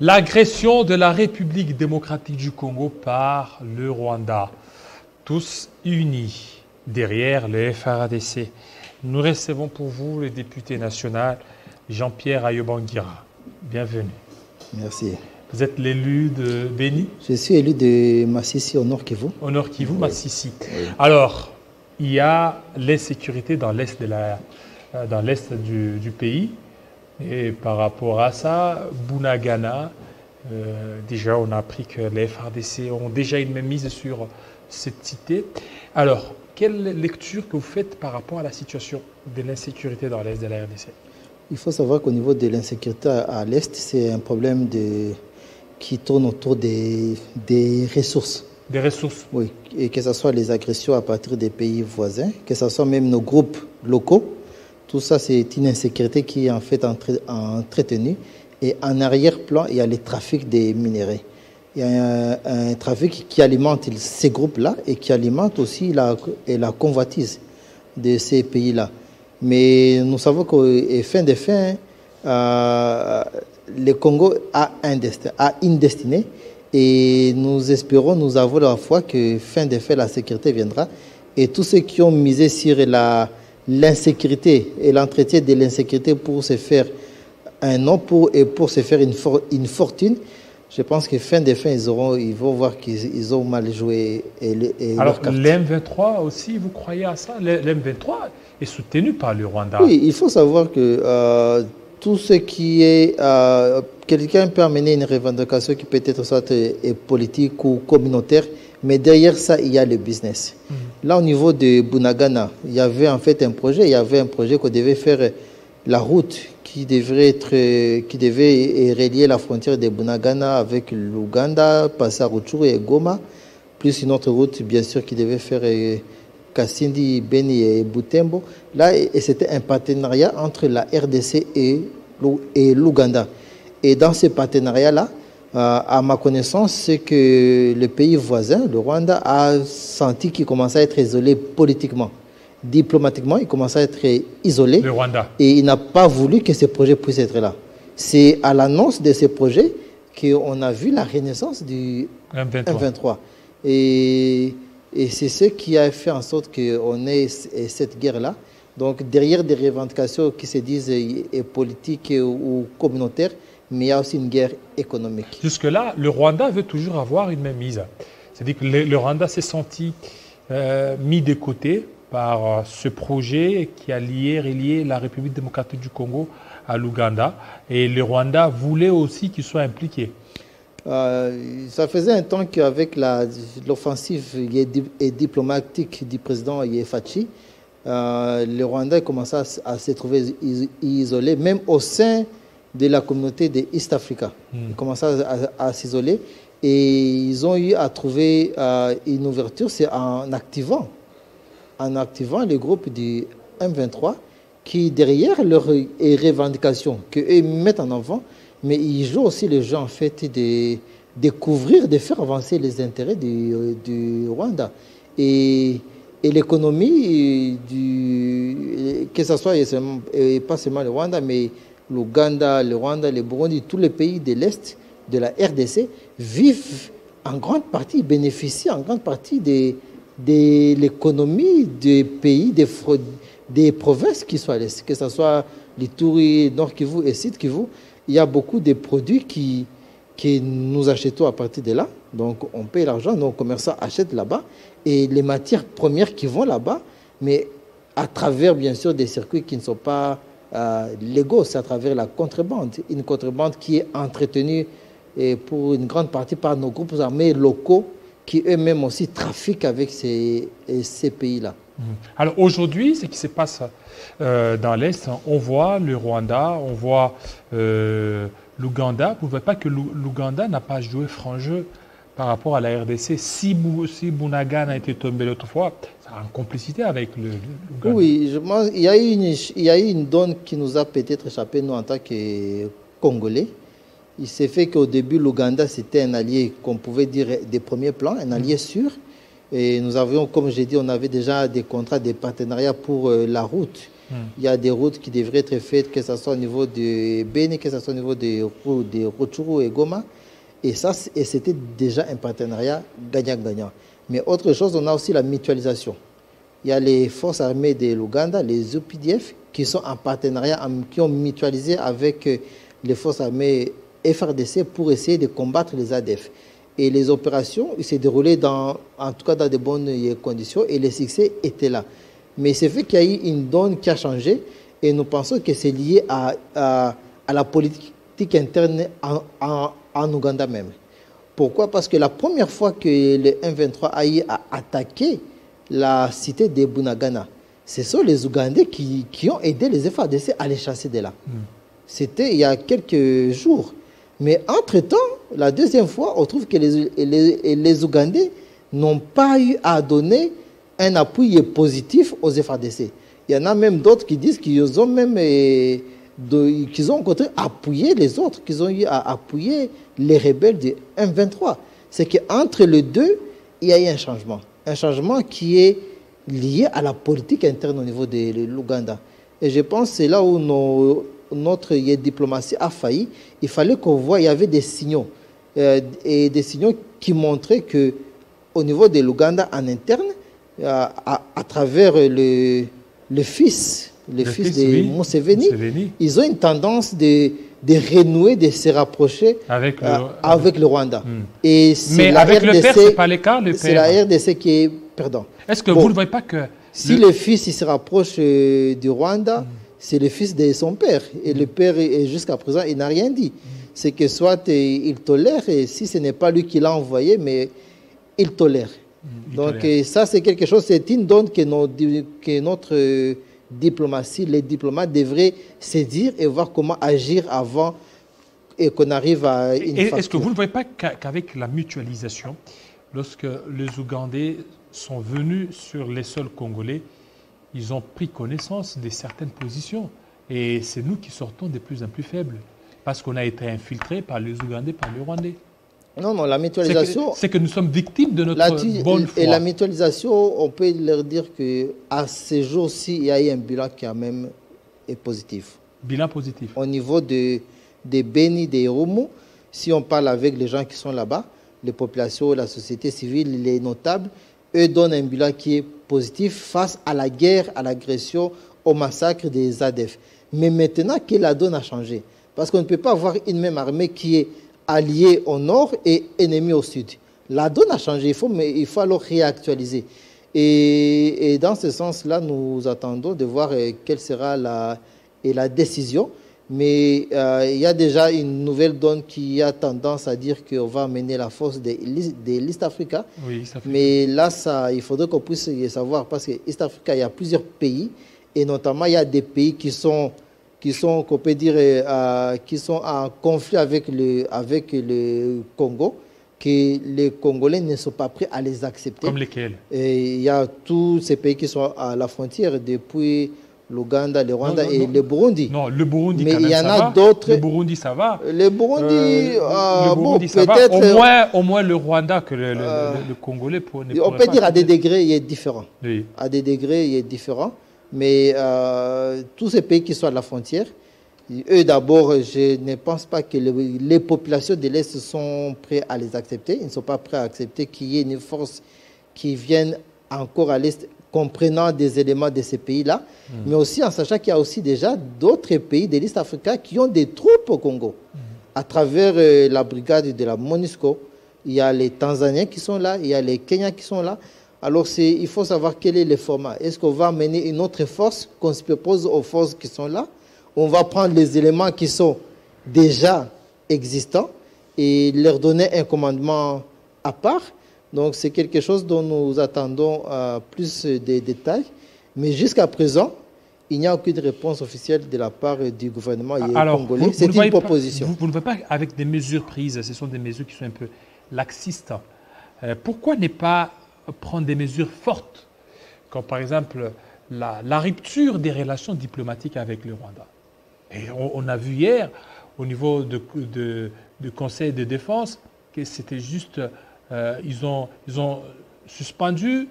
L'agression de la République démocratique du Congo par le Rwanda. Tous unis derrière le FARDC. Nous recevons pour vous le député national Jean-Pierre Ayobangira. Bienvenue. Merci. Vous êtes l'élu de Béni? Je suis élu de Massissi au Nord Kivu. Au Nord Kivu, oui. Massissi. Oui. Alors, il y a l'insécurité dans l'est du pays. Et par rapport à ça, Bunagana, déjà on a appris que les FARDC ont déjà une mise sur cette cité. Alors, quelle lecture que vous faites par rapport à la situation de l'insécurité dans l'est de la RDC? Il faut savoir qu'au niveau de l'insécurité à l'est, c'est un problème qui tourne autour des ressources. Des ressources? Oui, et que ce soit les agressions à partir des pays voisins, que ce soit même nos groupes locaux. Tout ça, c'est une insécurité qui est en fait entretenue. Et en arrière-plan, il y a le trafic des minéraux. Il y a un trafic qui alimente ces groupes-là et qui alimente aussi la convoitise de ces pays-là. Mais nous savons qu'au fin des fins, le Congo a une destinée. Et nous espérons, nous avons la foi que fin des fins, la sécurité viendra. Et tous ceux qui ont misé sur l'insécurité et l'entretien de l'insécurité pour se faire un nom et pour se faire une fortune, je pense que fin des fins, ils vont voir qu'ils ont mal joué. Alors, l'M23 aussi, vous croyez à ça? L'M23 est soutenu par le Rwanda. Oui, il faut savoir que tout ce qui est... quelqu'un peut amener une revendication qui peut être soit politique ou communautaire, mais derrière ça, il y a le business. Là, au niveau de Bunagana, il y avait en fait un projet. Il y avait un projet qu'on devait faire la route qui devait relier la frontière de Bunagana avec l'Ouganda, passer à Rutshuru et Goma, plus une autre route, bien sûr, qui devait faire Kasindi, Beni et Butembo. Là, c'était un partenariat entre la RDC et l'Ouganda. Et dans ce partenariat-là, à ma connaissance, c'est que le pays voisin, le Rwanda, a senti qu'il commençait à être isolé politiquement. Diplomatiquement, il commençait à être isolé. Le Rwanda. Et il n'a pas voulu que ce projet puisse être là. C'est à l'annonce de ce projet qu'on a vu la renaissance du M23. Et c'est ce qui a fait en sorte qu'on ait cette guerre-là. Donc, derrière des revendications qui se disent politiques ou communautaires, mais il y a aussi une guerre économique. Jusque-là, le Rwanda veut toujours avoir une mainmise. C'est-à-dire que le Rwanda s'est senti mis de côté par ce projet qui a relié la République démocratique du Congo à l'Ouganda. Et le Rwanda voulait aussi qu'il soit impliqué. Ça faisait un temps qu'avec l'offensive diplomatique du président Yefachi, le Rwanda commençait à se trouver isolé, même au sein de la communauté de East Africa. Ils commençaient à s'isoler et ils ont eu à trouver une ouverture, c'est en activant les groupes du M23 qui, derrière leurs revendications qu'eux mettent en avant, mais ils jouent aussi le jeu en fait de découvrir, de faire avancer les intérêts du Rwanda. Et l'économie, que ce soit et pas seulement le Rwanda, mais l'Ouganda, le Rwanda, le Burundi, tous les pays de l'Est de la RDC vivent en grande partie, bénéficient en grande partie de l'économie des pays, des provinces qui sont à l'Est, que ce soit l'Ituri, Nord Kivu et Sud Kivu. Il y a beaucoup de produits que nous achetons à partir de là. Donc on paye l'argent, nos commerçants achètent là-bas et les matières premières qui vont là-bas, mais à travers bien sûr des circuits qui ne sont pas légaux, c'est à travers la contrebande. Une contrebande qui est entretenue pour une grande partie par nos groupes armés locaux qui eux-mêmes aussi trafiquent avec ces pays-là. Alors aujourd'hui, ce qui se passe dans l'Est, on voit le Rwanda, on voit l'Ouganda. Vous ne voyez pas que l'Ouganda n'a pas joué franc jeu par rapport à la RDC. Si Bunagana a été tombé l'autre fois, ça a une complicité avec l'Ouganda. Oui, il y a eu une donne qui nous a peut-être échappé, nous, en tant que Congolais. Il s'est fait qu'au début, l'Ouganda, c'était un allié qu'on pouvait dire des premiers plans, un allié sûr. Et nous avions, comme j'ai dit, on avait déjà des contrats, des partenariats pour la route. Il y a des routes qui devraient être faites, que ce soit au niveau de Beni, que ce soit au niveau de Rutshuru et Goma. Et ça, c'était déjà un partenariat gagnant-gagnant. Mais autre chose, on a aussi la mutualisation. Il y a les forces armées de l'Ouganda, les UPDF, qui sont en partenariat, qui ont mutualisé avec les forces armées FRDC pour essayer de combattre les ADF. Et les opérations s'est déroulées en tout cas dans de bonnes conditions et les succès étaient là. Mais c'est vrai qu'il y a eu une donne qui a changé et nous pensons que c'est lié à la politique interne en Ouganda même. Pourquoi? Parce que la première fois que le M23 a attaqué la cité de Bunagana, ce sont les Ougandais qui ont aidé les FARDC à les chasser de là. C'était il y a quelques jours. Mais entre-temps, la deuxième fois, on trouve que les Ougandais n'ont pas eu à donner un appui positif aux FARDC. Il y en a même d'autres qui disent qu'ils ont même qu'ils ont au contraire appuyé les autres, qu'ils ont eu à appuyer les rebelles de M23. C'est qu'entre les deux, il y a eu un changement qui est lié à la politique interne au niveau de l'Ouganda. Et je pense que c'est là où notre diplomatie a failli. Il fallait qu'on voit, il y avait des signaux, et des signaux qui montraient qu'au niveau de l'Ouganda en interne, à travers le fils de Museveni, ils ont une tendance de renouer, de se rapprocher avec le Rwanda. Et mais avec le père, ce n'est pas le cas, le père. C'est la RDC qui est perdant. Est-ce que vous ne voyez pas que... Si le fils il se rapproche du Rwanda, c'est le fils de son père. Et le père, jusqu'à présent, il n'a rien dit. C'est que soit il tolère, et si ce n'est pas lui qui l'a envoyé, mais il tolère. Donc ça, c'est quelque chose, c'est une donne que notre diplomatie, les diplomates devraient saisir et voir comment agir avant et qu'on arrive à une facture. Est-ce que vous ne voyez pas qu'avec la mutualisation, lorsque les Ougandais sont venus sur les sols congolais, ils ont pris connaissance de certaines positions. Et c'est nous qui sortons de plus en plus faibles, parce qu'on a été infiltrés par les Ougandais, par les Rwandais. Non, la mutualisation... C'est que nous sommes victimes de notre bonne foi. Et la mutualisation, on peut leur dire qu'à ces jours-ci, il y a eu un bilan qui a même est positif. Bilan positif. Au niveau des Beni, des Irumu, si on parle avec les gens qui sont là-bas, les populations, la société civile, les notables, eux donnent un bilan qui est positif face à la guerre, à l'agression, au massacre des ADF. Mais maintenant que la donne a changé, parce qu'on ne peut pas avoir une même armée qui est alliée au nord et ennemie au sud. La donne a changé, il faut alors réactualiser. Et dans ce sens-là, nous attendons de voir quelle sera la décision. Mais il y a déjà une nouvelle donne qui a tendance à dire qu'on va amener la force de l'East Africa. Oui, East Africa. Mais là, il faudrait qu'on puisse y savoir, parce que East Africa, il y a plusieurs pays, et notamment il y a des pays qui sont qu'on peut dire, qui sont en conflit avec le Congo, que les Congolais ne sont pas prêts à les accepter. Comme lesquels? Et il y a tous ces pays qui sont à la frontière, depuis l'Ouganda, le Rwanda et le Burundi. Non, le Burundi, mais quand même, il y en a d'autres. Le Burundi, ça va. Le Burundi, ça peut-être. va. Au moins le Rwanda que le Congolais on peut dire à des degrés, il est différent. Oui. À des degrés, il est différent. Mais tous ces pays qui sont à la frontière, eux d'abord, je ne pense pas que les populations de l'Est sont prêtes à les accepter. Ils ne sont pas prêts à accepter qu'il y ait une force qui vienne encore à l'Est, comprenant des éléments de ces pays-là, mais aussi en sachant qu'il y a aussi déjà d'autres pays de l'Est africain qui ont des troupes au Congo. À travers la brigade de la MONUSCO, il y a les Tanzaniens qui sont là, il y a les Kenyans qui sont là. Alors il faut savoir quel est le format. Est-ce qu'on va mener une autre force qu'on se propose aux forces qui sont là? On va prendre les éléments qui sont déjà existants et leur donner un commandement à part. Donc c'est quelque chose dont nous attendons plus de détails. Mais jusqu'à présent, il n'y a aucune réponse officielle de la part du gouvernement congolais. C'est une proposition. Vous ne voyez pas avec des mesures prises, ce sont des mesures qui sont un peu laxistes. Pourquoi ne pas prendre des mesures fortes, comme par exemple la rupture des relations diplomatiques avec le Rwanda? Et on a vu hier, au niveau du Conseil de défense, que c'était juste... ils ont suspendu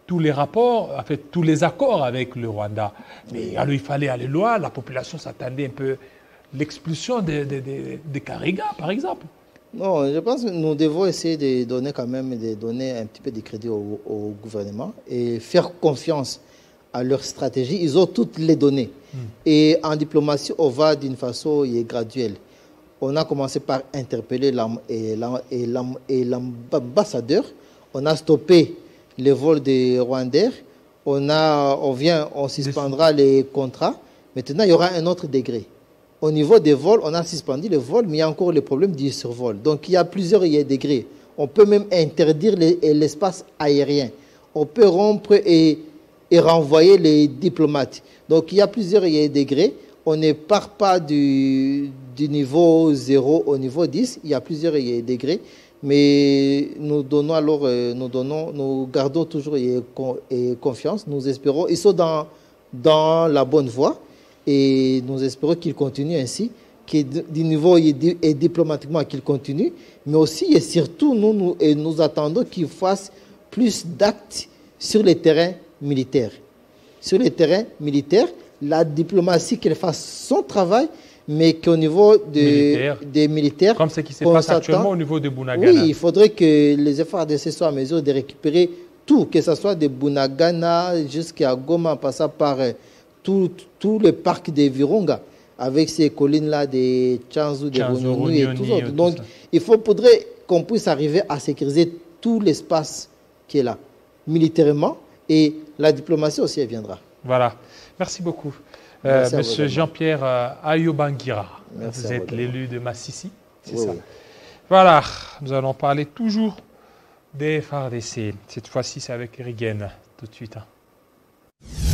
tous les rapports, en fait, tous les accords avec le Rwanda. Mais alors, il fallait aller loin, la population s'attendait un peu l'expulsion des Kariga, par exemple. Non, je pense que nous devons essayer de donner quand même de donner un petit peu de crédit au gouvernement et faire confiance à leur stratégie. Ils ont toutes les données. Et en diplomatie, on va d'une façon graduelle. On a commencé par interpeller l'ambassadeur. On a stoppé les vols des Rwandais. On suspendra les contrats. Maintenant, il y aura un autre degré. Au niveau des vols, on a suspendu les vols, mais il y a encore le problème du survol. Donc, il y a plusieurs degrés. On peut même interdire l'espace aérien. On peut rompre et renvoyer les diplomates. Donc, il y a plusieurs degrés. On ne part pas du niveau 0 au niveau 10. Il y a plusieurs degrés. Mais nous gardons toujours confiance. Nous espérons. Ils sont dans la bonne voie. Et nous espérons qu'ils continuent ainsi, du niveau et diplomatiquement qu'ils continuent, mais aussi et surtout nous attendons qu'ils fassent plus d'actes sur les terrains militaires. Sur les terrains militaires, la diplomatie qu'elle fasse son travail, mais qu'au niveau des militaires... Comme ce qui se passe actuellement au niveau de Bunagana. Oui, il faudrait que les FARDC soient en mesure de récupérer tout, que ce soit de Bunagana jusqu'à Goma, en passant par... tout le parc de Virunga, avec ces collines-là des Tchanzu, des Runyoni et tout ça. Donc, il faudrait qu'on puisse arriver à sécuriser tout l'espace qui est là, militairement, et la diplomatie aussi, elle viendra. Voilà. Merci beaucoup. Monsieur Jean-Pierre Ayobangira, vous êtes l'élu de Massissi, c'est ça? Oui. Voilà, nous allons parler toujours des FARDC. Cette fois-ci, c'est avec Rigen, tout de suite.